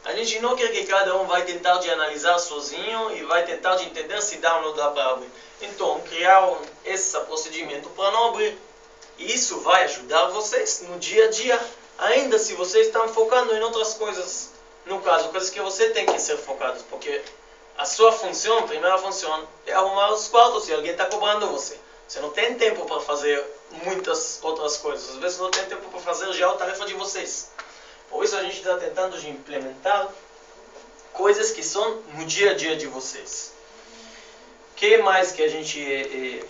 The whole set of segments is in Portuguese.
A gente não quer que cada um vai tentar de analisar sozinho e vai tentar de entender se dá ou não dá para abrir. Então, criar esse procedimento para não abrir. E isso vai ajudar vocês no dia a dia, ainda se vocês estão focando em outras coisas. No caso, coisas que você tem que ser focado, porque a sua função, a primeira função, é arrumar os quartos e alguém está cobrando você. Você não tem tempo para fazer muitas outras coisas. Às vezes não tem tempo para fazer já a tarefa de vocês. Por isso a gente está tentando de implementar coisas que são no dia a dia de vocês. O que mais que a gente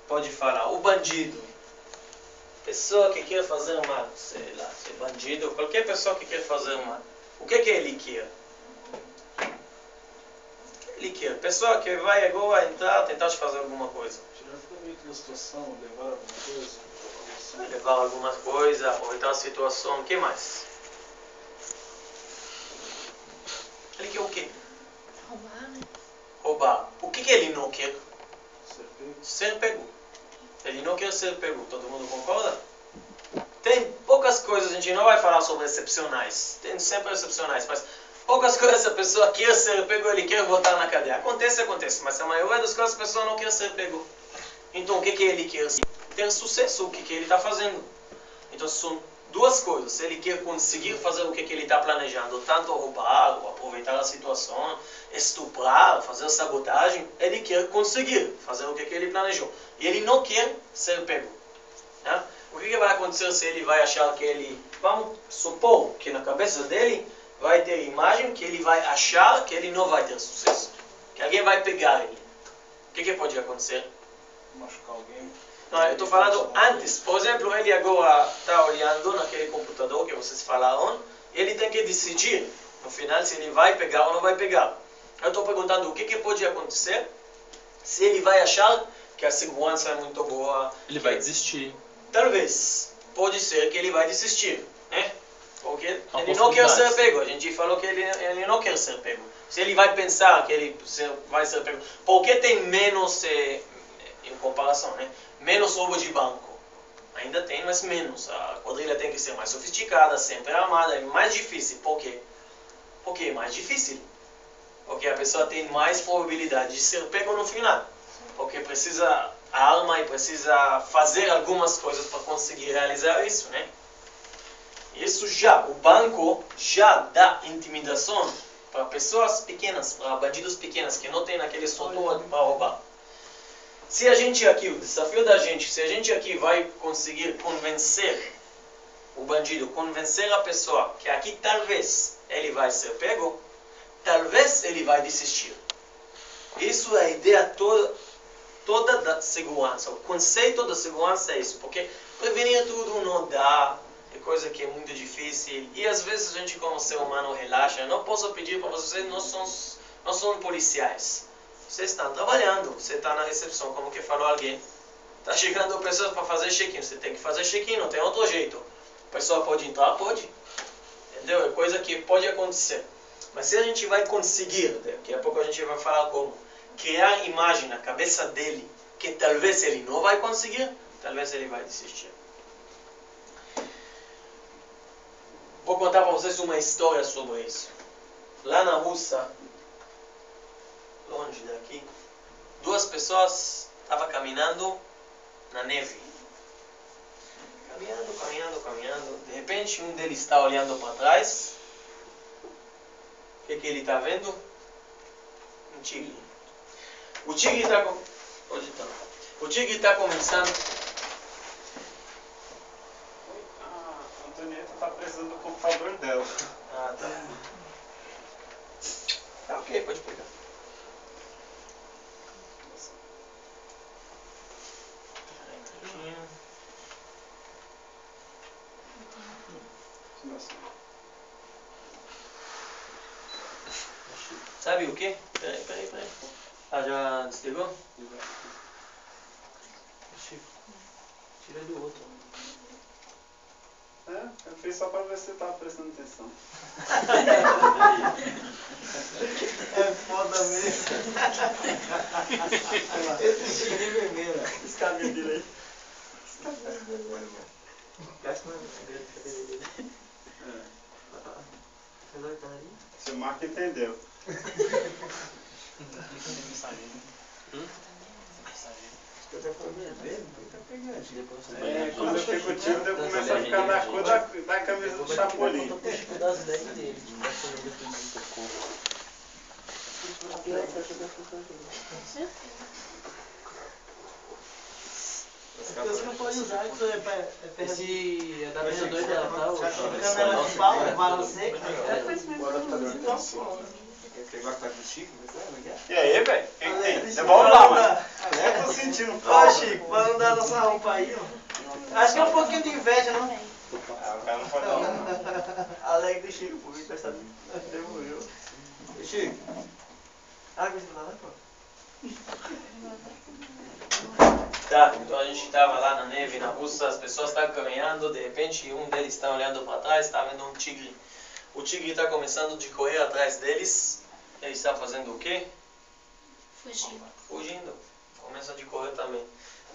pode falar? O bandido. Pessoa que quer fazer mal, sei lá, se é bandido, qualquer pessoa que quer fazer mal. O que ele quer? Ele quer. Pessoa que vai agora entrar, tentar te fazer alguma coisa. Tirar proveito da situação, levar alguma coisa. Levar alguma coisa, aproveitar a situação. O que mais? Ele quer o quê? Roubar, né? Roubar. O que ele não quer? Ser pego. Ser pego. Ele não quer ser pego. Todo mundo concorda? Tem poucas coisas, a gente não vai falar sobre excepcionais. Tem sempre excepcionais, mas poucas coisas a pessoa quer ser pego, ele quer voltar na cadeia. Acontece, mas a maioria das coisas a pessoa não quer ser pego. Então o que ele quer? Ter sucesso, o que ele está fazendo. Então são duas coisas. Se ele quer conseguir fazer o que ele está planejando, tanto roubar, ou aproveitar a situação, estuprar, fazer sabotagem, ele quer conseguir fazer o que ele planejou. E ele não quer ser pego. Né? O que vai acontecer se ele vai achar que ele... Vamos supor que na cabeça dele vai ter imagem que ele vai achar que ele não vai ter sucesso. Que alguém vai pegar ele. O que pode acontecer? Machucar alguém. Não, eu estou falando antes. Por exemplo, ele agora está olhando naquele computador que vocês falaram. Ele tem que decidir, no final, se ele vai pegar ou não vai pegar. Eu estou perguntando o que pode acontecer se ele vai achar que a segurança é muito boa. Ele vai desistir. Talvez. Pode ser que ele vai desistir. Né? Porque Uma ele não quer ser possibilidade. pego. A gente falou que ele não quer ser pego. Se ele vai pensar que ele vai ser pego. Porque tem menos, em comparação, né? Menos roubo de banco. Ainda tem, mas menos. A quadrilha tem que ser mais sofisticada, sempre armada, é mais difícil. Por quê? Porque é mais difícil. Porque a pessoa tem mais probabilidade de ser pego no final. Porque precisa arma e precisa fazer algumas coisas para conseguir realizar isso, né? Isso já, o banco já dá intimidação para pessoas pequenas, para bandidos pequenos que não têm aquele estrutura para roubar. Se a gente aqui, o desafio da gente, se a gente aqui vai conseguir convencer o bandido, convencer a pessoa que aqui talvez ele vai ser pego, talvez ele vai desistir. Isso é a ideia toda da segurança. O conceito da segurança é isso, porque prevenir tudo não dá, é coisa que é muito difícil, e às vezes a gente como ser humano relaxa. Eu não posso pedir para vocês, não são policiais. Vocês estão trabalhando, você está na recepção, como que falou alguém. Está chegando pessoas para fazer check-in, você tem que fazer check-in, não tem outro jeito. A pessoa pode entrar? Pode. Entendeu? É coisa que pode acontecer. Mas se a gente vai conseguir, daqui a pouco a gente vai falar como, criar imagem na cabeça dele, que talvez ele não vai conseguir, talvez ele vai desistir. Vou contar para vocês uma história sobre isso. Lá na Rússia, longe daqui, duas pessoas estavam caminhando na neve. Caminhando. De repente, um deles está olhando para trás. O que ele está vendo? Um tigre. O tigre está começando. A Antonieta está precisando do computador dela. Ah, tá. Tá ok, pode pegar. Sabe o que? Peraí. Ah, já desligou? Tira do outro. Eu fiz só para ver se você estava prestando atenção. É foda mesmo. Esse tigre é vermelho. Esse cabelo dele aí. Gasta uma grande cabelo dele. O Marco entendeu. Quando eu fico tímido, eu começo a ficar da cor da camisa do Chapolin. Você não pode usar, isso é esse adaptador dela, tá? O câmera de pau, bala seca. E aí, velho? O que tem? Vamos lá, mano. Eu tô sentindo falta. Ó, Chico, pra não dar nossa roupa aí, ó. Acho que é um pouquinho de inveja, não? O cara não pode dar. Alegre do Chico, por emprestado. Demorou. Chico. Água espanada, pô. Tá, então a gente estava lá na neve, na Rússia, as pessoas estavam caminhando, de repente um deles está olhando para trás, está vendo um tigre. O tigre está começando a correr atrás deles. Ele está fazendo o quê? Fugindo. Começa a correr também.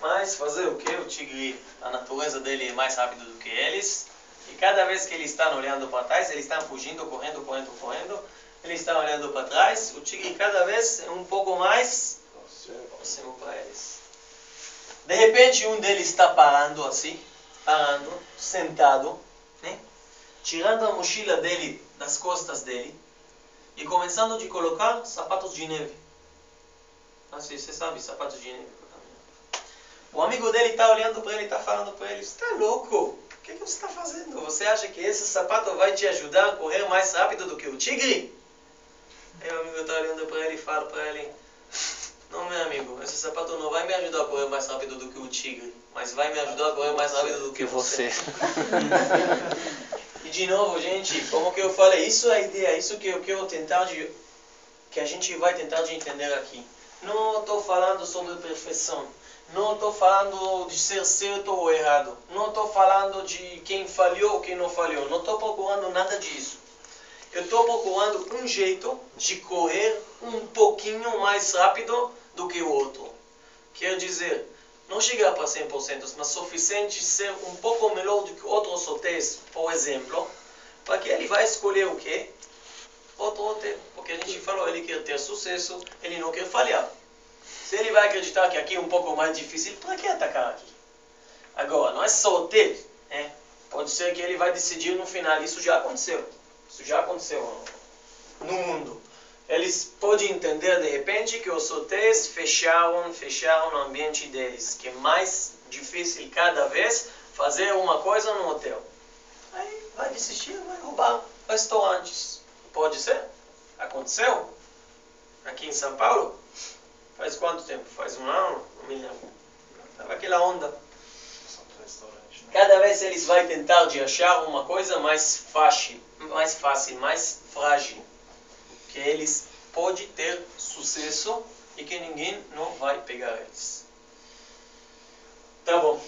Mas fazer o quê? O tigre, a natureza dele é mais rápido do que eles. E cada vez que eles estão olhando para trás, eles estão fugindo, correndo. Eles estão olhando para trás. O tigre cada vez é um pouco mais próximo para eles. De repente um deles está parando assim, sentado, né? Tirando a mochila dele das costas dele e começando a colocar sapatos de neve. Assim, você sabe, sapatos de neve. O amigo dele está olhando para ele e está falando para ele: "Você está louco? O que você está fazendo? Você acha que esse sapato vai te ajudar a correr mais rápido do que o tigre?" Aí o amigo está olhando para ele e fala para ele: "Não, meu amigo, esse sapato não vai me ajudar a correr mais rápido do que o tigre, mas vai me ajudar a correr mais rápido do que você." E de novo, gente, como que eu falei, isso é a ideia, isso que eu quero tentar que a gente vai tentar de entender aqui. Não estou falando sobre perfeição, não estou falando de ser certo ou errado, não estou falando de quem falhou ou quem não falhou, não estou procurando nada disso. Eu estou procurando um jeito de correr um pouquinho mais rápido do que o outro. Quer dizer, não chegar para 100%, mas suficiente ser um pouco melhor do que outros hotéis, por exemplo, para que ele vai escolher o quê? Outro hotel. Porque a gente falou, ele quer ter sucesso, ele não quer falhar. Se ele vai acreditar que aqui é um pouco mais difícil, para que atacar aqui? Agora, não é só hotel, né? Pode ser que ele vai decidir no final, isso já aconteceu. Isso já aconteceu no mundo. Eles podem entender de repente que os hotéis fecharam o ambiente deles, que é mais difícil cada vez fazer uma coisa no hotel. Aí vai desistir, vai roubar restaurantes. Pode ser? Aconteceu? Aqui em São Paulo? Faz quanto tempo? Faz um ano? Não me lembro. Estava aquela onda. Cada vez eles vão tentar de achar uma coisa mais fácil, mais frágil, que eles podem ter sucesso e que ninguém não vai pegar eles. Tá bom.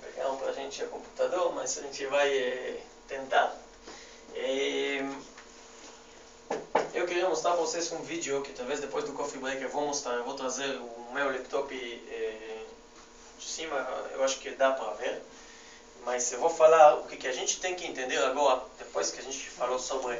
Pegaram pra gente o computador, mas a gente vai tentar. Eu queria mostrar para vocês um vídeo que talvez depois do coffee break eu vou mostrar. Eu vou trazer o meu laptop de cima, eu acho que dá para ver. Mas eu vou falar o que a gente tem que entender agora, depois que a gente falou sobre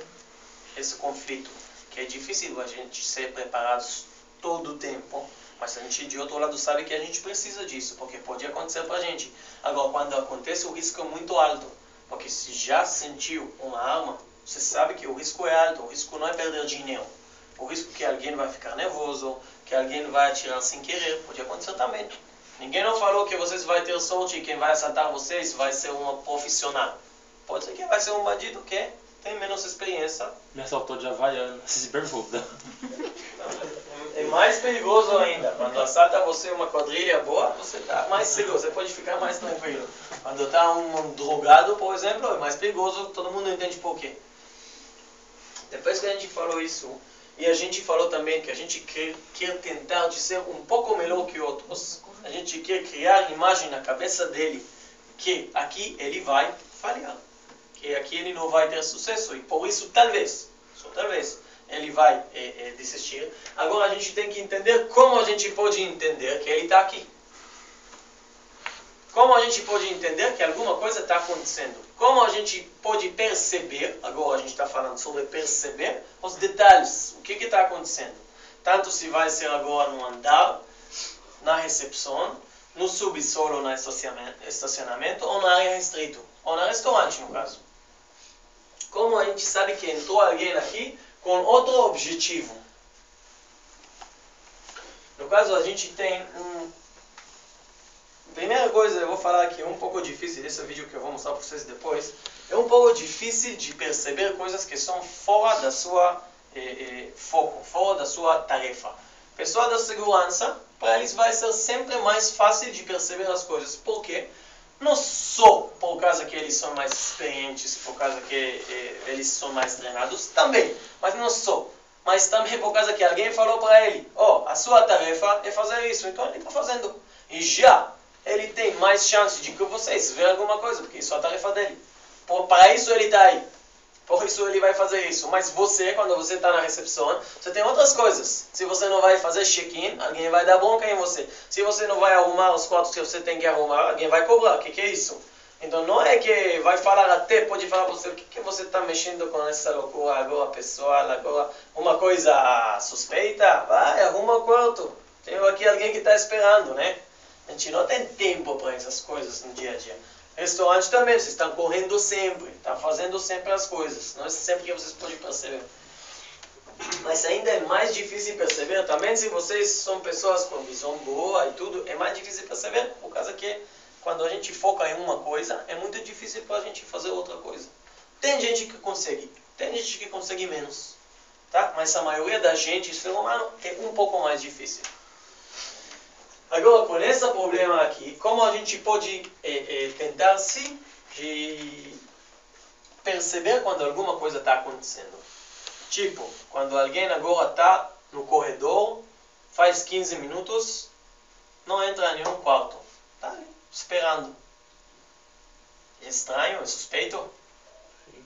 esse conflito, que é difícil a gente ser preparados todo o tempo, mas a gente de outro lado sabe que a gente precisa disso, porque pode acontecer para a gente. Agora, quando acontece, o risco é muito alto, porque se já sentiu uma arma, você sabe que o risco é alto, o risco não é perder dinheiro, o risco que alguém vai ficar nervoso, que alguém vai atirar sem querer, pode acontecer também. Ninguém não falou que vocês vão ter sorte e quem vai assaltar vocês vai ser uma profissional. Pode ser que vai ser um bandido que tem menos experiência. Me assaltou de Havaiana, se bermuda. É mais perigoso ainda. Quando assalta você uma quadrilha boa, você está mais seguro, você pode ficar mais tranquilo. Quando está um drogado, por exemplo, é mais perigoso, todo mundo entende por quê. Depois que a gente falou isso, e a gente falou também que a gente quer tentar de ser um pouco melhor que outros, a gente quer criar imagem na cabeça dele que aqui ele vai falhar, que aqui ele não vai ter sucesso e por isso talvez, só talvez, ele vai desistir. Agora a gente tem que entender como a gente pode entender que ele está aqui. Como a gente pode entender que alguma coisa está acontecendo. como a gente pode perceber, agora a gente está falando sobre perceber os detalhes, o que está acontecendo. Tanto se vai ser agora no andar, na recepção, no subsolo, no estacionamento, ou na área restrita, ou no restaurante, no caso. Como a gente sabe que entrou alguém aqui com outro objetivo. No caso, a gente tem Primeira coisa, eu vou falar aqui, é um pouco difícil, esse vídeo que eu vou mostrar para vocês depois, é um pouco difícil de perceber coisas que são fora da sua foco, fora da sua tarefa. Pessoal da segurança, para eles vai ser sempre mais fácil de perceber as coisas. Por quê? Não só por causa que eles são mais experientes, por causa que eles são mais treinados, também, mas não só. Mas também por causa que alguém falou para ele, a sua tarefa é fazer isso, então ele está fazendo. E já ele tem mais chance de que vocês vejam alguma coisa, porque isso é a tarefa dele. Para isso ele está aí. Por isso ele vai fazer isso. Mas você, quando você está na recepção, você tem outras coisas. Se você não vai fazer check-in, alguém vai dar bronca em você. Se você não vai arrumar os quartos que você tem que arrumar, alguém vai cobrar. O que é isso? Então não é que vai falar até, pode falar para você, o que você está mexendo com essa loucura agora, pessoal, agora, uma coisa suspeita? Vai, arruma o quarto. Tem aqui alguém que está esperando, né? A gente não tem tempo para essas coisas no dia a dia. Restaurante também, vocês estão correndo sempre, estão fazendo sempre as coisas. Não é sempre que vocês podem perceber. Mas ainda é mais difícil perceber também se vocês são pessoas com visão boa e tudo. É mais difícil perceber por causa que quando a gente foca em uma coisa, é muito difícil para a gente fazer outra coisa. Tem gente que consegue, tem gente que consegue menos. Tá? Mas a maioria da gente, ser humano, é um pouco mais difícil. Agora, com esse problema aqui, como a gente pode tentar se perceber quando alguma coisa está acontecendo? Tipo, quando alguém agora está no corredor, faz 15 minutos, não entra em nenhum quarto. Está ali, esperando. É estranho? É suspeito? Sim.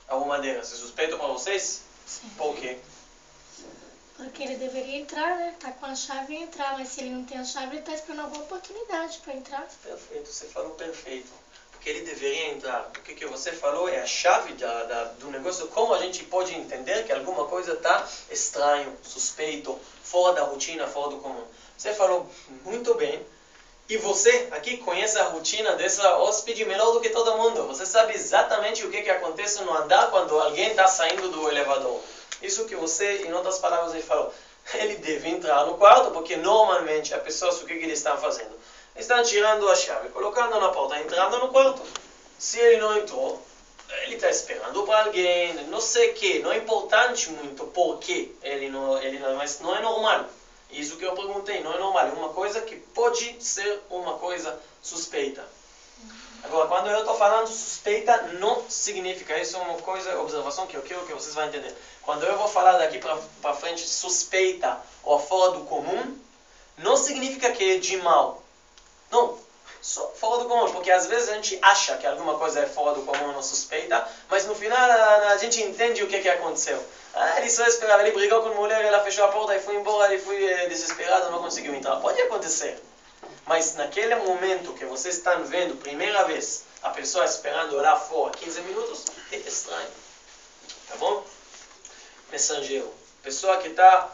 Alguma delas? É suspeito para vocês? Sim. Por quê? Porque ele deveria entrar, né? Tá com a chave e entrar, mas se ele não tem a chave, ele tá esperando alguma oportunidade para entrar. Perfeito, você falou perfeito. Porque ele deveria entrar. O que você falou é a chave do negócio. Como a gente pode entender que alguma coisa está estranho, suspeito, fora da rotina, fora do comum. Você falou muito bem. E você aqui conhece a rotina dessa hóspede melhor do que todo mundo. Você sabe exatamente o que acontece no andar quando alguém está saindo do elevador. Isso que você, em outras palavras, ele falou. Ele deve entrar no quarto, porque normalmente a pessoa, o que eles estão fazendo? Eles estão tirando a chave, colocando na porta, entrando no quarto. Se ele não entrou, ele está esperando para alguém, não sei o que. Não é importante muito porque mas não é normal. Isso que eu perguntei, não é normal. É uma coisa que pode ser uma coisa suspeita. Agora, quando eu estou falando suspeita, não significa, isso é uma coisa, observação que eu quero que vocês vão entender. Quando eu vou falar daqui para frente suspeita ou fora do comum, não significa que é de mal. Não, só fora do comum, porque às vezes a gente acha que alguma coisa é fora do comum ou suspeita, mas no final a gente entende o que aconteceu. Ele só esperava, ele brigou com a mulher, ela fechou a porta e foi embora, ele foi desesperado, não conseguiu entrar. Pode acontecer. Mas naquele momento que vocês estão vendo, primeira vez, a pessoa esperando lá fora 15 minutos, é estranho. Tá bom? Mensageiro. Pessoa que está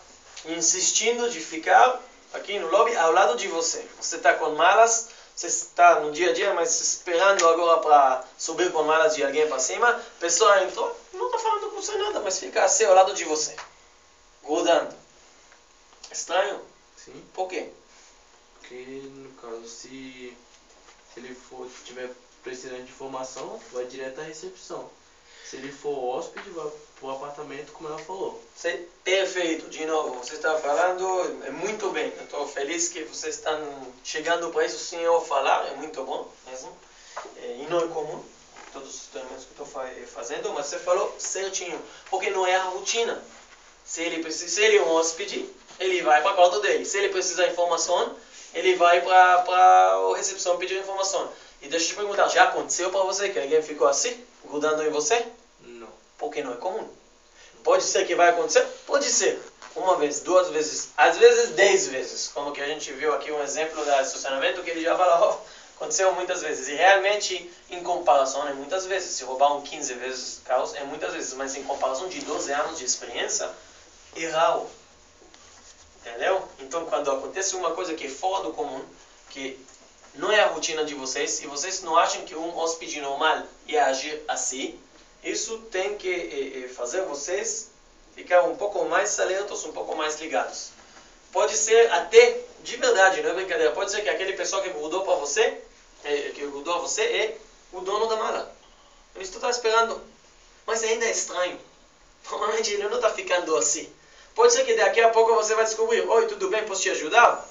insistindo de ficar aqui no lobby ao lado de você. Você está com malas, você está no dia a dia, mas esperando agora para subir com malas de alguém para cima. A pessoa entrou, não está falando com você nada, mas fica assim ao lado de você. Grudando. Estranho? Sim. Por quê? Porque, no caso, se ele tiver precisando de informação, vai direto à recepção. Se ele for hóspede, vai pro apartamento, como ela falou. Perfeito, de novo, você está falando muito bem. Eu estou feliz que vocês estão chegando para isso sem eu falar, é muito bom mesmo. E não é comum, todos os experimentos que estou fazendo, mas você falou certinho, porque não é a rotina. Se ele é um hóspede, ele vai para o quarto dele. Se ele precisa de informação, ele vai para a recepção pedir informação. E deixa eu te perguntar, já aconteceu para você que alguém ficou assim, grudando em você? Não. Porque não é comum. Pode ser que vai acontecer? Pode ser. Uma vez, duas vezes, às vezes 10 vezes. Como que a gente viu aqui um exemplo do estacionamento que ele já falou, Aconteceu muitas vezes. E realmente, em comparação, é muitas vezes. Se roubaram 15 vezes carros, é muitas vezes. Mas em comparação de 12 anos de experiência, é raro. Entendeu? Então, quando acontece uma coisa que é fora do comum, que não é a rotina de vocês, e vocês não acham que um hóspede normal ia agir assim, isso tem que fazer vocês ficar um pouco mais alertos, um pouco mais ligados. Pode ser até, de verdade, não é brincadeira, pode ser que aquele pessoa que grudou para você, que grudou a você, é o dono da mala. Ele está esperando. Mas ainda é estranho. Normalmente ele não está ficando assim. Pode ser que daqui a pouco você vai descobrir: oi, tudo bem, posso te ajudar?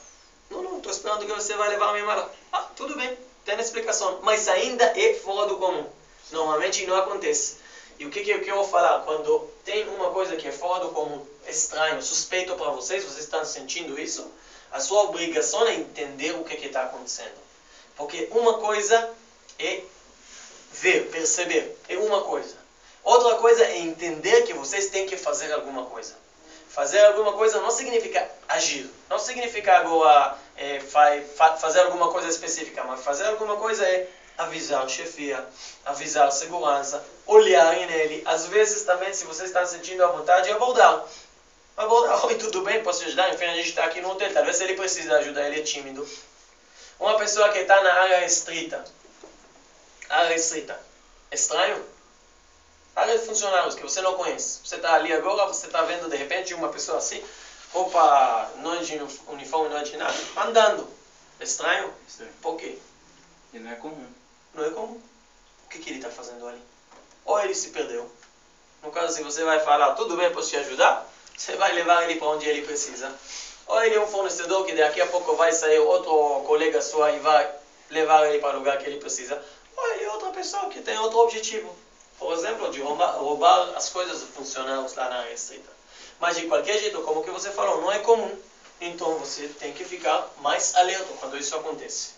Não, estou esperando que você vai levar a minha mala. Ah, tudo bem, tem explicação. Mas ainda é fora do comum. Normalmente não acontece. E o que eu vou falar? Quando tem uma coisa que é fora do comum, estranho, suspeito para vocês estão sentindo isso, a sua obrigação é entender o que está acontecendo. Porque uma coisa é ver, perceber, é uma coisa. Outra coisa é entender que vocês têm que fazer alguma coisa. Fazer alguma coisa não significa agir. Não significa agora fazer alguma coisa específica. Mas fazer alguma coisa é avisar a chefia, avisar a segurança, olharem nele. Às vezes também, se vocês estão sentindo a vontade, abordar. Oi, tudo bem? Posso te ajudar? Enfim, a gente está aqui no hotel. Talvez ele precise de ajuda, ele é tímido. Uma pessoa que está na área restrita. Área restrita. Estranho? Área de funcionários que você não conhece. Você está ali agora, você está vendo de repente uma pessoa assim, roupa não é de uniforme, não é de nada, andando. Estranho? Estranho. Por quê? E não é comum. Não é comum. O que ele está fazendo ali? Ou ele se perdeu. No caso, se você vai falar, tudo bem, posso te ajudar? Você vai levar ele para onde ele precisa. Ou ele é um fornecedor que daqui a pouco vai sair outro colega sua e vai levar ele para o lugar que ele precisa. Ou ele é outra pessoa que tem outro objetivo. Por exemplo, de roubar as coisas dos funcionários lá na área restrita. Mas de qualquer jeito, como que você falou, não é comum. Então você tem que ficar mais alerta quando isso acontece.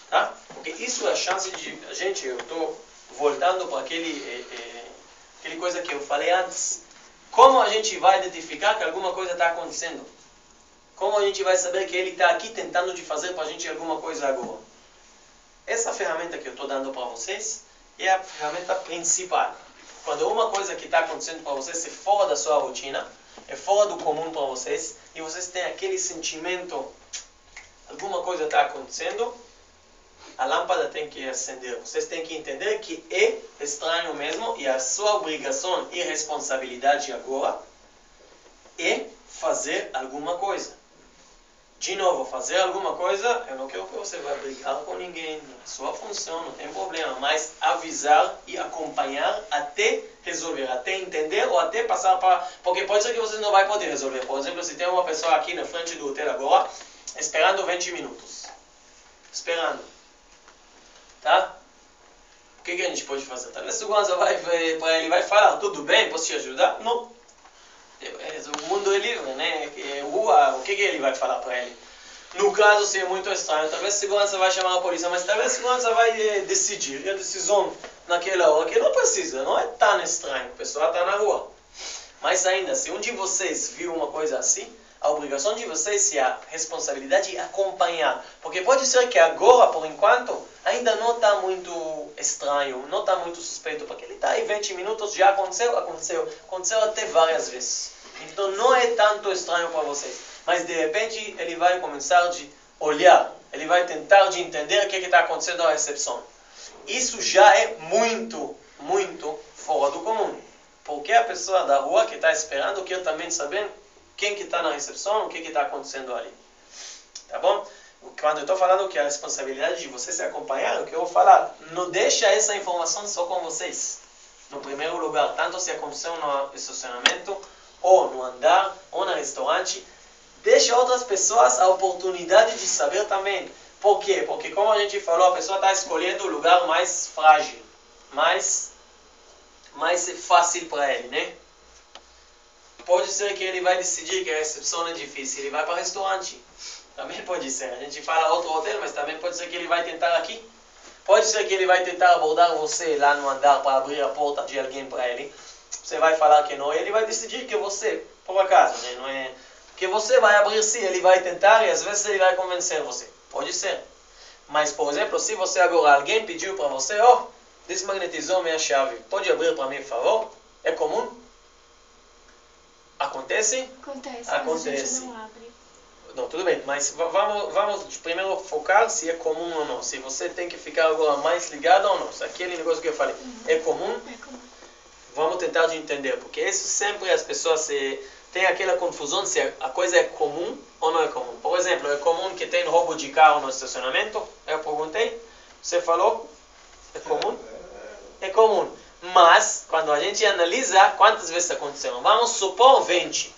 Tá? Porque isso é a chance de... Gente, eu estou voltando para aquele coisa que eu falei antes. Como a gente vai identificar que alguma coisa está acontecendo? Como a gente vai saber que ele está aqui tentando de fazer para a gente alguma coisa agora? Essa ferramenta que eu estou dando para vocês é a ferramenta principal. Quando uma coisa que está acontecendo para vocês é fora da sua rotina, é fora do comum para vocês, e vocês têm aquele sentimento, alguma coisa está acontecendo, a lâmpada tem que acender. Vocês têm que entender que é estranho mesmo, e a sua obrigação e responsabilidade agora é fazer alguma coisa. De novo, fazer alguma coisa, eu não quero que você vá brigar com ninguém, sua função, não tem problema, mas avisar e acompanhar até resolver, até entender ou até passar para... Porque pode ser que você não vai poder resolver. Por exemplo, se tem uma pessoa aqui na frente do hotel agora, esperando 20 minutos. Esperando. Tá? O que a gente pode fazer? Talvez a segurança vai para ele vai falar, tudo bem, posso te ajudar? Não. O mundo é livre, né? O que ele vai falar para ele? No caso, se é muito estranho, talvez a segurança vai chamar a polícia, mas talvez a segurança vai decidir. E a decisão naquela hora que não precisa, não é tão estranho, a pessoa está na rua. Mas ainda, se um de vocês viu uma coisa assim, a obrigação de vocês e a responsabilidade é acompanhar. Porque pode ser que agora, por enquanto, ainda não está muito estranho, não está muito suspeito, porque ele está aí 20 minutos, já aconteceu até várias vezes. Então não é tanto estranho para vocês. Mas de repente ele vai começar a olhar, ele vai tentar de entender o que está acontecendo na recepção. Isso já é muito, muito fora do comum. Porque a pessoa da rua que está esperando quer também saber quem que está na recepção, o que está acontecendo ali. Tá bom? Quando eu estou falando que a responsabilidade de vocês é acompanhar, o que eu vou falar, não deixa essa informação só com vocês. No primeiro lugar, tanto se aconteceu no estacionamento, ou no andar, ou no restaurante, deixa outras pessoas a oportunidade de saber também. Por quê? Porque como a gente falou, a pessoa está escolhendo o lugar mais frágil, mais fácil para ele, né? Pode ser que ele vai decidir que a recepção é difícil, ele vai para o restaurante. Também pode ser. A gente fala outro hotel, mas também pode ser que ele vai tentar aqui. Pode ser que ele vai tentar abordar você lá no andar para abrir a porta de alguém para ele. Você vai falar que não, e ele vai decidir que você, por acaso, né, não é, que você vai abrir sim, ele vai tentar e às vezes ele vai convencer você. Pode ser. Mas, por exemplo, se você agora, alguém pediu para você, ó, desmagnetizou minha chave, pode abrir para mim, por favor? É comum? Acontece? Acontece, mas a Acontece. gente não abre. Não, tudo bem, mas vamos primeiro focar se é comum ou não. Se você tem que ficar agora mais ligado ou não. Se aquele negócio que eu falei é comum, É comum. vamos tentar de entender. Porque isso sempre as pessoas têm aquela confusão se a coisa é comum ou não é comum. Por exemplo, é comum que tem roubo de carro no estacionamento? Eu perguntei. Você falou? É comum? É comum. Mas, quando a gente analisa quantas vezes aconteceram, vamos supor 20.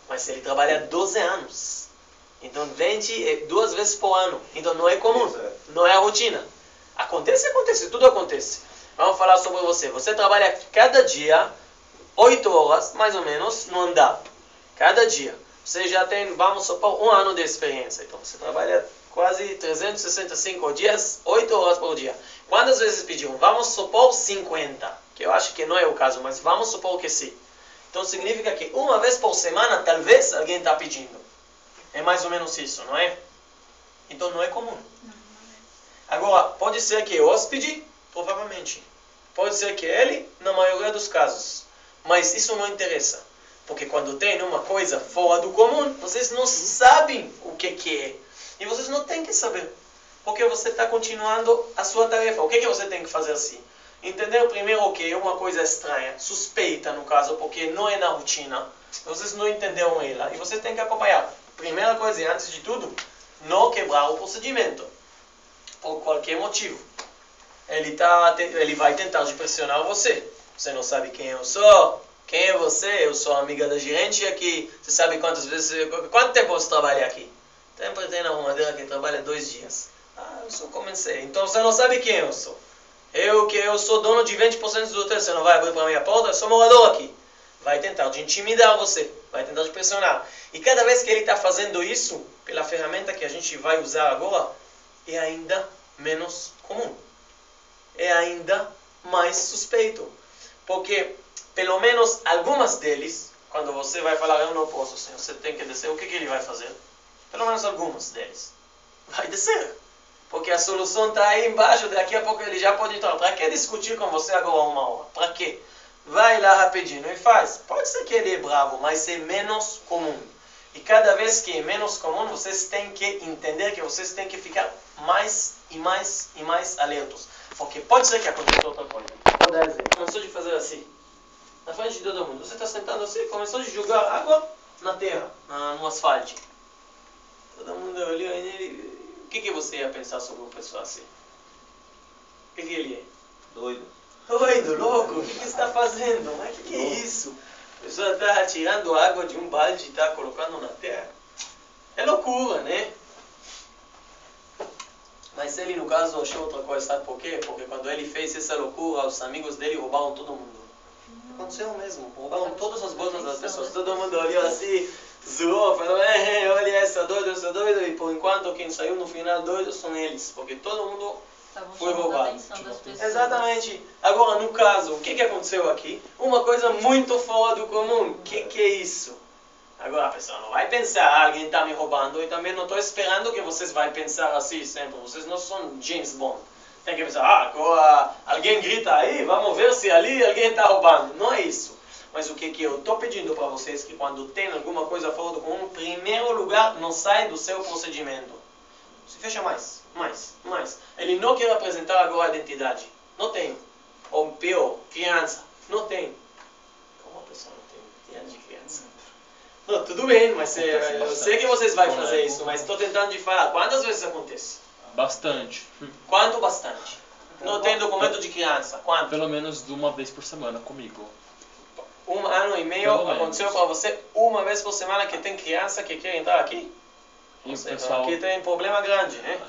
Mas se ele trabalha 12 anos, então 20 é 2 vezes por ano. Então não é comum, não é a rotina. Acontece, tudo acontece. Vamos falar sobre você. Você trabalha cada dia 8 horas, mais ou menos, no andar. Cada dia. Você já tem, vamos supor, 1 ano de experiência. Então você trabalha quase 365 dias, 8 horas por dia. Quantas vezes pediram? Vamos supor 50. Que eu acho que não é o caso, mas vamos supor que sim. Então significa que 1 vez por semana, talvez, alguém está pedindo. É mais ou menos isso, não é? Então não é comum. Agora, pode ser que é hóspede, provavelmente. Pode ser que ele, na maioria dos casos. Mas isso não interessa. Porque quando tem uma coisa fora do comum, vocês não sabem o que é. E vocês não têm que saber. Porque você está continuando a sua tarefa. O que você tem que fazer assim? Entender primeiro que é uma coisa estranha, suspeita no caso, porque não é na rotina. Vocês não entenderam ela e vocês têm que acompanhar. Primeira coisa, antes de tudo, não quebrar o procedimento. Por qualquer motivo. Ele vai tentar de pressionar você. Você não sabe quem eu sou, quem é você, eu sou amiga da gerente aqui. Você sabe quanto tempo você trabalha aqui? Sempre tem na arrumadeira que trabalha 2 dias. Eu só comecei. Então você não sabe quem eu sou. Eu sou dono de 20% do hotel, você não vai abrir para a minha porta? Eu sou morador aqui. Vai tentar de intimidar você, vai tentar de pressionar. E cada vez que ele está fazendo isso, pela ferramenta que a gente vai usar agora, é ainda menos comum. É ainda mais suspeito. Porque, pelo menos, algumas deles, quando você vai falar, eu não posso, senhor, você tem que descer, o que ele vai fazer? Pelo menos alguns deles. Vai descer. Porque a solução está aí embaixo, daqui a pouco ele já pode entrar. Para que discutir com você agora 1 hora? Para quê? Vai lá rapidinho e faz. Pode ser que ele é bravo, mas é menos comum. E cada vez que é menos comum, vocês têm que entender que vocês têm que ficar mais e mais e mais alertos. Porque pode ser que aconteça outra coisa. Vou dar exemplo. Começou de fazer assim, na frente de todo mundo. Você está sentado assim, começou de jogar água na terra, no asfalto. Todo mundo olhou nele. O que você ia pensar sobre uma pessoa assim? O que ele é? Doido. Doido, louco, o que você está fazendo? Mas o que é isso? A pessoa está tirando água de um balde e está colocando na terra. É loucura, né? Mas ele, no caso, achou outra coisa, sabe por quê? Porque quando ele fez essa loucura, os amigos dele roubaram todo mundo. Aconteceu mesmo, roubaram todas as bolsas das pessoas. Todo mundo olhou assim, zoou, falou, olha essa doido, e por enquanto quem saiu no final doido são eles, porque todo mundo foi roubado. Exatamente. Agora, no caso, o que aconteceu aqui? Uma coisa muito fora do comum. O que é isso? Agora a pessoa não vai pensar, alguém está me roubando, e também não estou esperando que vocês vão pensar assim sempre. Vocês não são James Bond. Tem que pensar, agora alguém grita aí, vamos ver se ali alguém está roubando. Não é isso. Mas o que eu estou pedindo para vocês é que quando tem alguma coisa fora do comum, em primeiro lugar, não sai do seu procedimento. Se fecha mais. Ele não quer apresentar agora a identidade. Não tem. Ou pior, criança. Não tem. Como a pessoa não tem identidade de criança? Não, tudo bem, mas eu sei que vocês vão fazer isso, mas estou tentando de falar. Quantas vezes acontece? Bastante. Quanto bastante? Não tem documento de criança? Quanto? Pelo menos 1 vez por semana comigo. 1 ano e meio Pelo aconteceu menos. para você 1 vez por semana que tem criança que quer entrar aqui? E Ou o seja, pessoal, aqui tem problema grande, né?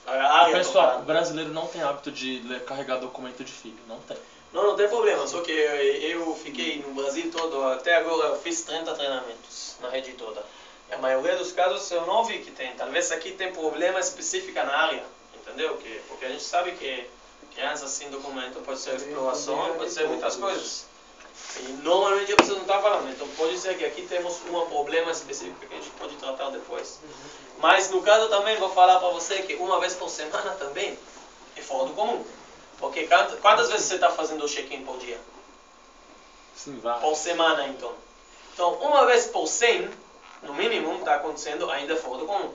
o pessoal brasileiro não tem hábito de carregar documento de filho. Não tem. Não tem problema, só que eu fiquei no Brasil todo, até agora eu fiz 30 treinamentos na rede toda. E a maioria dos casos eu não vi que tem. Talvez aqui tem problema específico na área, entendeu? Porque a gente sabe que criança sem documento pode ser exploração, pode ser muitas coisas. E normalmente a pessoa não está falando, então pode ser que aqui temos um problema específico que a gente pode tratar depois. Mas no caso também vou falar para você que uma vez por semana também é fora do comum. Porque quantas vezes você está fazendo o check-in por dia? Sim, vai. Por semana então. Então uma vez por 100, no mínimo, está acontecendo ainda fora do comum.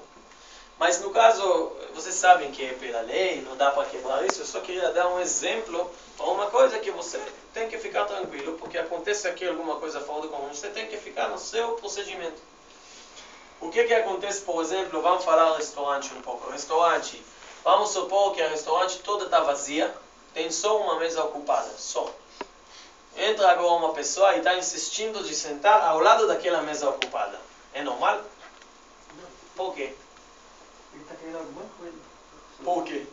Mas no caso, vocês sabem que é pela lei, não dá para quebrar isso. Eu só queria dar um exemplo para uma coisa que você tem que ficar tranquilo, porque acontece aqui alguma coisa fora do comum, você tem que ficar no seu procedimento. O que acontece, por exemplo, vamos falar do restaurante um pouco. Restaurante, vamos supor que o restaurante toda está vazia, tem só uma mesa ocupada, só. Entra agora uma pessoa e está insistindo de sentar ao lado daquela mesa ocupada. É normal? Por quê? Ele tá querendo alguma coisa. Por quê?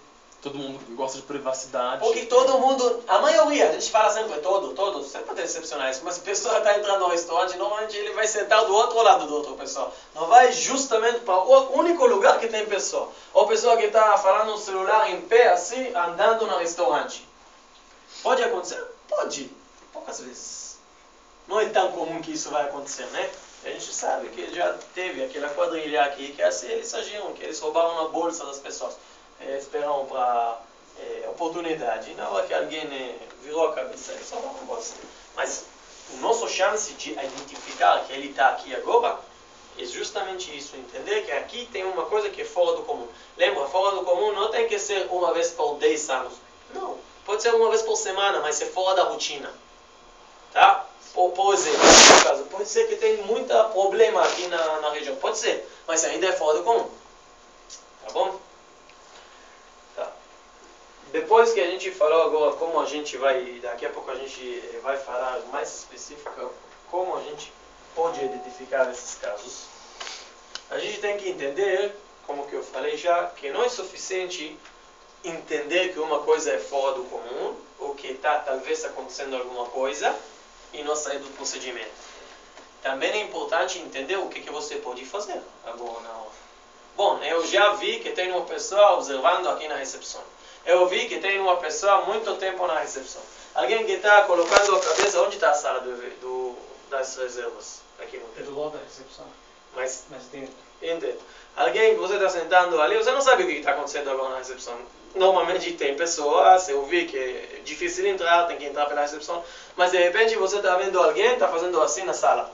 Todo mundo gosta de privacidade. Porque todo mundo, a maioria, a gente fala sempre todos, sempre tem excepcionais, mas a pessoa está entrando no restaurante, normalmente ele vai sentar do outro lado do outro pessoa. Não vai justamente para o único lugar que tem pessoa. Ou pessoa que está falando no celular em pé, assim, andando no restaurante. Pode acontecer? Pode. Poucas vezes. Não é tão comum que isso vai acontecer, né? A gente sabe que já teve aquela quadrilha aqui, que assim eles agiram, que eles roubaram a bolsa das pessoas. Esperaram para oportunidade. E na hora que alguém virou a cabeça, eles roubaram a bolsa. Mas a nossa chance de identificar que ele está aqui agora é justamente isso. Entender que aqui tem uma coisa que é fora do comum. Lembra, fora do comum não tem que ser uma vez por 10 anos. Não. Pode ser uma vez por semana, mas é fora da rotina. Tá? Por exemplo, no caso, pode ser que tem muito problema aqui na região. Pode ser, mas ainda é fora do comum. Tá bom? Tá. Depois que a gente falou agora como a gente vai, daqui a pouco a gente vai falar mais específico como a gente pode identificar esses casos. A gente tem que entender, como que eu falei já, que não é suficiente entender que uma coisa é fora do comum, ou que está talvez acontecendo alguma coisa, e não sair do procedimento. Também é importante entender o que você pode fazer agora na hora. Bom, eu já vi que tem uma pessoa observando aqui na recepção. Eu vi que tem uma pessoa há muito tempo na recepção. Alguém que está colocando a cabeça, onde está a sala das reservas? Aqui no Do lado da recepção. Mas dentro. entendo. Alguém que você está sentando ali, você não sabe o que está acontecendo agora na recepção. Normalmente tem pessoas, eu vi que é difícil entrar, tem que entrar pela recepção, mas de repente você está vendo alguém, está fazendo assim na sala,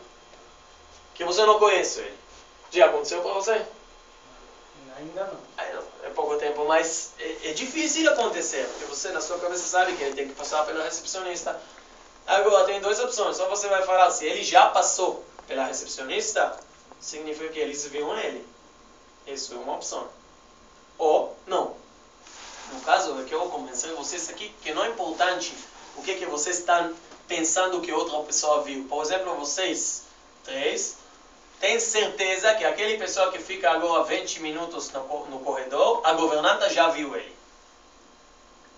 que você não conhece ele. Já aconteceu para você? Ainda não. Aí não, é pouco tempo, mas é difícil acontecer, porque você na sua cabeça sabe que ele tem que passar pela recepcionista. Agora tem duas opções, só você vai falar se ele já passou pela recepcionista, significa que eles viram ele. Isso é uma opção. Ou não. No caso, eu quero convencer vocês aqui que não é importante o que vocês estão pensando que outra pessoa viu. Por exemplo, vocês três têm certeza que aquele pessoa que fica agora 20 minutos no corredor, a governanta já viu ele.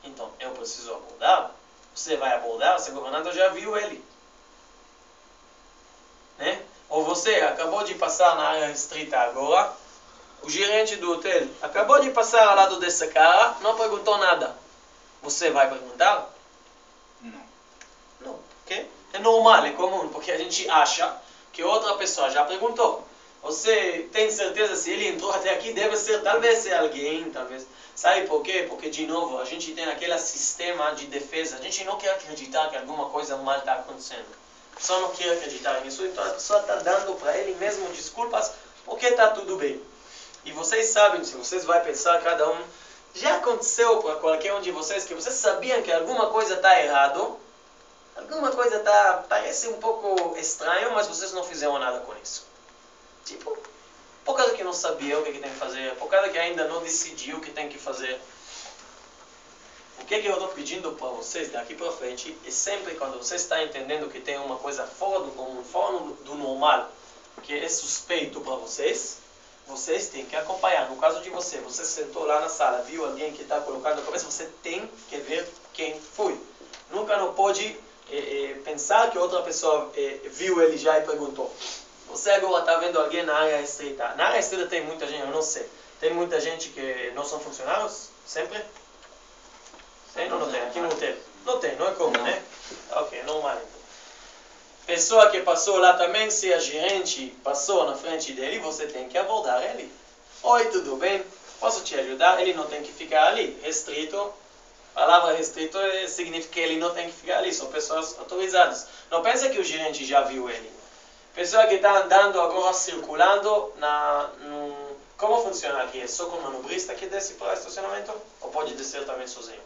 Então, eu preciso abordar. Você vai abordar, se a governanta já viu ele. Né? Ou você acabou de passar na área restrita agora, o gerente do hotel acabou de passar ao lado desse cara, não perguntou nada. Você vai perguntar? Não. Não. Okay? É normal, é comum, porque a gente acha que outra pessoa já perguntou. Você tem certeza se ele entrou até aqui, deve ser, talvez ser alguém, talvez. Sabe por quê? Porque, de novo, a gente tem aquele sistema de defesa. A gente não quer acreditar que alguma coisa mal está acontecendo. Só não quer acreditar nisso, então a pessoa está dando para ele mesmo desculpas, porque está tudo bem. E vocês sabem, se vocês vão pensar, cada um, já aconteceu para qualquer um de vocês que vocês sabiam que alguma coisa está errado, alguma coisa parece um pouco estranho, mas vocês não fizeram nada com isso. Tipo, por causa que não sabia o que tem que fazer, por causa que ainda não decidiu o que tem que fazer. O que eu estou pedindo para vocês daqui para frente é sempre quando você está entendendo que tem uma coisa fora do comum, fora do normal, que é suspeito para vocês têm que acompanhar. No caso de você sentou lá na sala, viu alguém que está colocando a cabeça, você tem que ver quem foi. Nunca não pode pensar que outra pessoa viu ele já e perguntou. Você agora está vendo alguém na área restrita. Na área restrita tem muita gente, eu não sei. Tem muita gente que não são funcionários? Sempre? Tem ou não tem? Aqui não tem. Não tem, não é comum, né? Ok, normal então. pessoa que passou lá também, se a gerente passou na frente dele, você tem que abordar ele. Oi, tudo bem? Posso te ajudar? Ele não tem que ficar ali. Restrito. A palavra restrito significa que ele não tem que ficar ali. São pessoas autorizadas. Não pensa que o gerente já viu ele. Pessoa que está andando agora, circulando Como funciona aqui? É só com o manobrista que desce para o estacionamento? Ou pode descer também sozinho?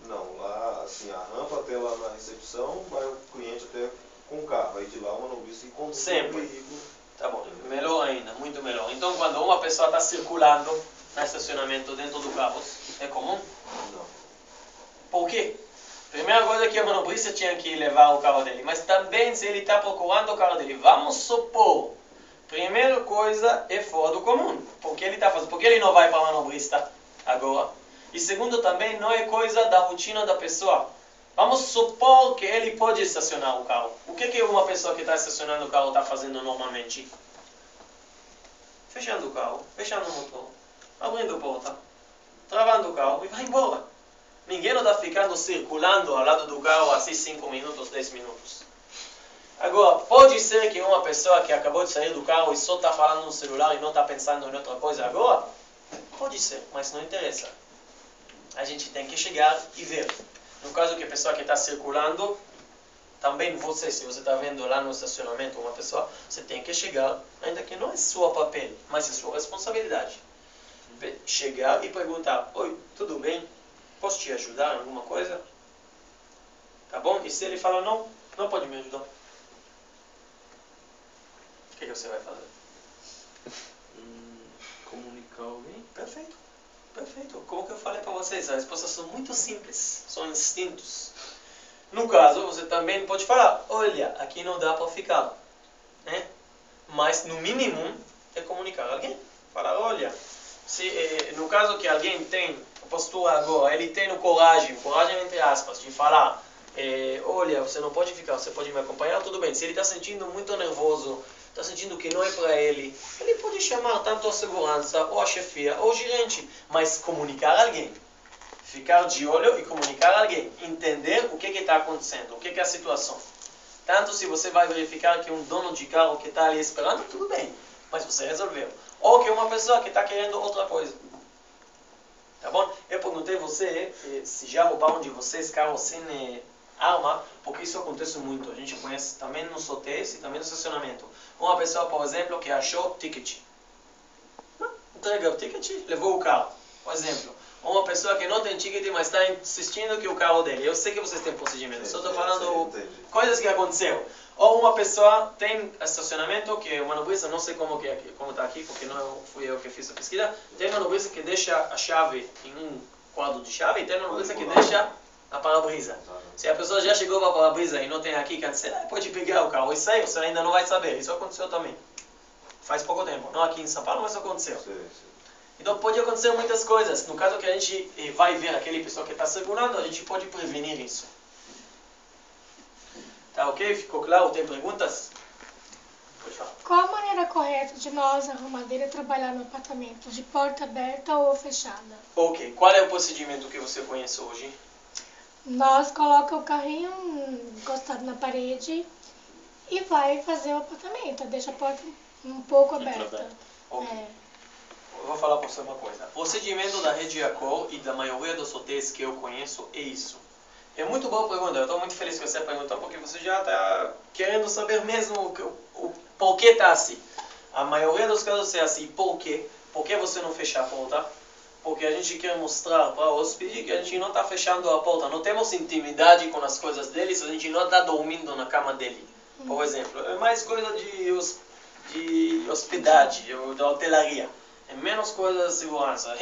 Não, lá, assim, a rampa até lá na recepção, vai o cliente até com o carro. Aí de lá o manobrista encontra o Sempre. veículo. Tá bom, melhor ainda, muito melhor. Então quando uma pessoa está circulando no estacionamento dentro do carro, é comum? Não. Por quê? Primeira coisa que o manobrista tinha que levar o carro dele, mas também se ele está procurando o carro dele, vamos supor, primeira coisa é fora do comum. Por que ele está fazendo? Por que ele não vai para o manobrista agora? E segundo também, não é coisa da rotina da pessoa. Vamos supor que ele pode estacionar o carro. O que uma pessoa que está estacionando o carro está fazendo normalmente? Fechando o carro, fechando o motor, abrindo a porta, travando o carro e vai embora. Ninguém não está ficando circulando ao lado do carro assim 5 minutos, 10 minutos. Agora, pode ser que uma pessoa que acabou de sair do carro e só está falando no celular e não está pensando em outra coisa agora? Pode ser, mas não interessa. A gente tem que chegar e ver. No caso que a pessoa que está circulando, também você, se você está vendo lá no estacionamento uma pessoa, você tem que chegar, ainda que não é seu papel, mas é sua responsabilidade. Chegar e perguntar, oi, tudo bem? Posso te ajudar em alguma coisa? Tá bom? E se ele fala não, não pode me ajudar. O que você vai fazer? Comunicar alguém? Perfeito. Perfeito. Como que eu falei para vocês, as respostas são muito simples, são instintos. No caso, você também pode falar, olha, aqui não dá para ficar, né? Mas no mínimo é comunicar alguém. Falar, olha, no caso que alguém tem a postura agora, ele tem coragem entre aspas, de falar, olha, você não pode ficar, você pode me acompanhar, tudo bem. Se ele está sentindo muito nervoso, está sentindo que não é para ele, ele pode chamar tanto a segurança, ou a chefia, ou o gerente, mas comunicar alguém. Ficar de olho e comunicar alguém. Entender o que está acontecendo, o que é a situação. Tanto se você vai verificar que um dono de carro que está ali esperando, tudo bem, mas você resolveu. Ou que uma pessoa que está querendo outra coisa. Tá bom? Eu perguntei você se já roubaram de vocês carros sem arma, porque isso acontece muito. A gente conhece também nos hotéis e também no estacionamento. Uma pessoa, por exemplo, que achou ticket. Entrega o ticket, levou o carro. Por exemplo, uma pessoa que não tem ticket, mas está insistindo que o carro dele. Eu sei que vocês têm procedimento, só estou falando coisas que aconteceram. Ou uma pessoa tem estacionamento que o manobrista, não sei como está aqui, porque não fui eu que fiz a pesquisa, tem manobrista que deixa a chave em um quadro de chave e tem manobrista que deixa a para-brisa. Se a pessoa já chegou para a para-brisa e não tem aqui, cancela, pode pegar o carro e sair, você ainda não vai saber. Isso aconteceu também. Faz pouco tempo. Não aqui em São Paulo, mas aconteceu. Então pode acontecer muitas coisas. No caso que a gente vai ver aquele pessoa que está segurando, a gente pode prevenir isso. Tá ok? Ficou claro? Tem perguntas? Pode falar. Qual a maneira correta de nós, arrumadeira, trabalhar no apartamento? De porta aberta ou fechada? Ok. Qual é o procedimento que você conhece hoje? Nós colocamos o carrinho encostado na parede e vai fazer o apartamento. Deixa a porta um pouco aberta. Ok. Eu vou falar para você uma coisa. O procedimento da Rede Accor e da maioria dos hotéis que eu conheço é isso. É muito boa pergunta. Eu estou muito feliz que você perguntou, porque você já está querendo saber mesmo o porquê está assim. A maioria dos casos é assim. Por quê? Por que você não fecha a porta? Porque a gente quer mostrar para o hóspede que a gente não está fechando a porta. Não temos intimidade com as coisas deles, a gente não está dormindo na cama dele. Por exemplo, é mais coisa de hospedagem, da hotelaria. É menos coisa de segurança.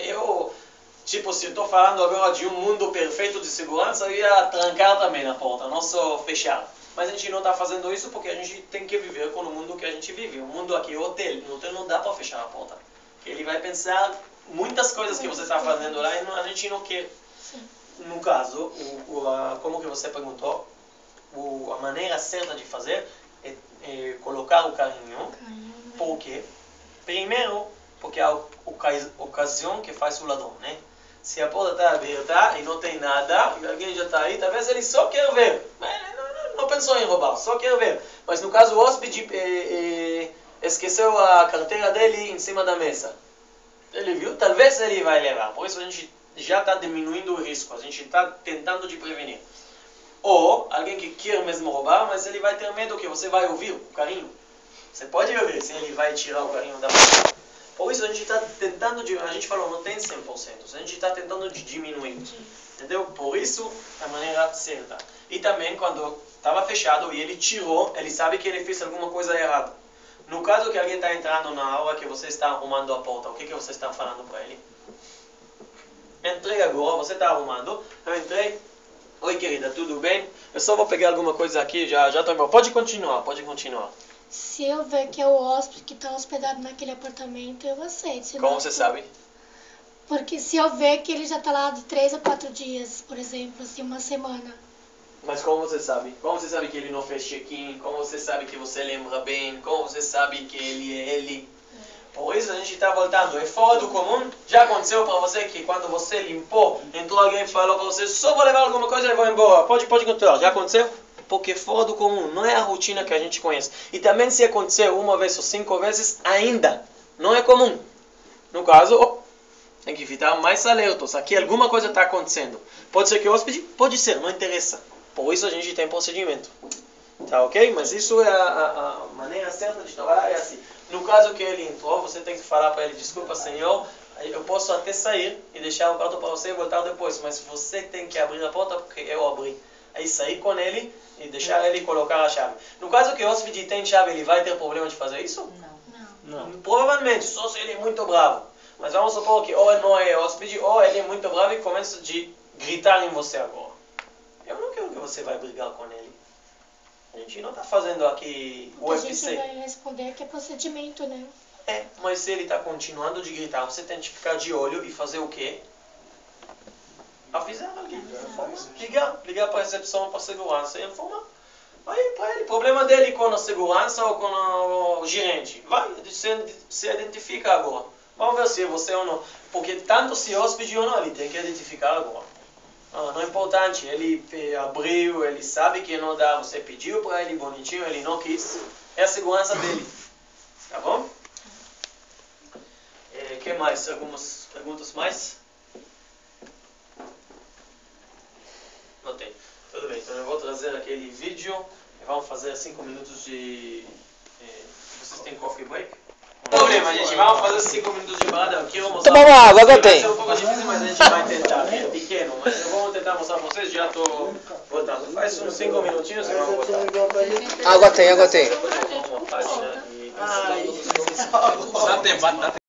Se eu estou falando agora de um mundo perfeito de segurança, eu ia trancar também na porta, não só fechar. Mas a gente não está fazendo isso porque a gente tem que viver com o mundo que a gente vive. O mundo aqui é hotel. No hotel não dá para fechar a porta. Ele vai pensar muitas coisas que você está fazendo lá e a gente não quer. No caso, como que você perguntou, a maneira certa de fazer é colocar o carrinho. Por quê? Primeiro, porque é a ocasião que faz o ladrão, né? Se a porta está aberta e não tem nada, e alguém já está aí, talvez ele só quer ver. Mas não pensou em roubar, só quer ver. Mas no caso o hóspede esqueceu a carteira dele em cima da mesa. Ele viu, talvez ele vai levar. Por isso a gente já está diminuindo o risco, a gente está tentando de prevenir. Ou alguém que quer mesmo roubar, mas ele vai ter medo que você vai ouvir o carrinho. Você pode ouvir se ele vai tirar o carrinho da mão. Por isso a gente está tentando, a gente falou, não tem 100%, a gente está tentando de diminuir. Entendeu? Por isso, da maneira certa. E também quando estava fechado e ele tirou, ele sabe que ele fez alguma coisa errada. No caso que alguém está entrando na aula que você está arrumando a porta, o que você está falando para ele? Entrei agora, você está arrumando, eu entrei. Oi querida, tudo bem? Eu só vou pegar alguma coisa aqui, já estou embora. Pode continuar, pode continuar. Se eu ver que é o hóspede que está hospedado naquele apartamento, eu aceito. Como você sabe? Porque se eu ver que ele já está lá de 3 a 4 dias, por exemplo, assim, uma semana. Mas como você sabe? Como você sabe que ele não fez check-in? Como você sabe que você lembra bem? Como você sabe que ele é ele? Por isso a gente está voltando. É fora do comum. Já aconteceu para você que quando você limpou, entrou alguém e falou para você, só vou levar alguma coisa e vou embora. Pode continuar. Já aconteceu? Porque é fora do comum. Não é a rotina que a gente conhece. E também se acontecer uma vez ou 5 vezes, ainda não é comum. No caso, tem que ficar mais alertos. Aqui alguma coisa está acontecendo. Pode ser que o hóspede? Pode ser, não interessa. Por isso a gente tem procedimento. Tá ok? Mas isso é a maneira certa de trabalhar, é assim. No caso que ele entrou, você tem que falar para ele, desculpa senhor, eu posso até sair e deixar o quarto para você e voltar depois, mas você tem que abrir a porta porque eu abri. Aí sair com ele e deixar ele colocar a chave. No caso que o hóspede tem chave, ele vai ter problema de fazer isso? Não. Provavelmente, só se ele é muito bravo. Mas vamos supor que ou não é hóspede, ou ele é muito bravo e começa a gritar em você agora. Eu não quero que você vai brigar com ele. A gente não está fazendo aqui o UFC. A gente vai responder que é procedimento, né? É, mas se ele está continuando de gritar, você tem que ficar de olho e fazer o quê? Avisar alguém. Ligar para a recepção, para a segurança e informar. Aí para ele, problema dele com a segurança ou com o gerente. Vai, se identifica agora. Vamos ver se é você ou não. Porque tanto se é hóspede ou não, ele tem que identificar agora. Não é importante, ele abriu, ele sabe que não dá, você pediu para ele bonitinho, ele não quis. É a segurança dele. Tá bom? Que mais? Algumas perguntas mais? Não tem. Tudo bem, então eu vou trazer aquele vídeo e vamos fazer 5 minutos de... Vocês têm coffee break? Não tem problema, gente. Vamos fazer 5 minutos de parada. Aqui eu vou mostrar. Toma uma água, agora tem. Vai ser um pouco difícil, mas a gente vai tentar. É pequeno, mas eu vou tentar mostrar para vocês. Já estou voltando. Faz uns 5 minutinhos e vamos voltar. Água tem, água tem. Uma página e... Dá tempo, dá tempo.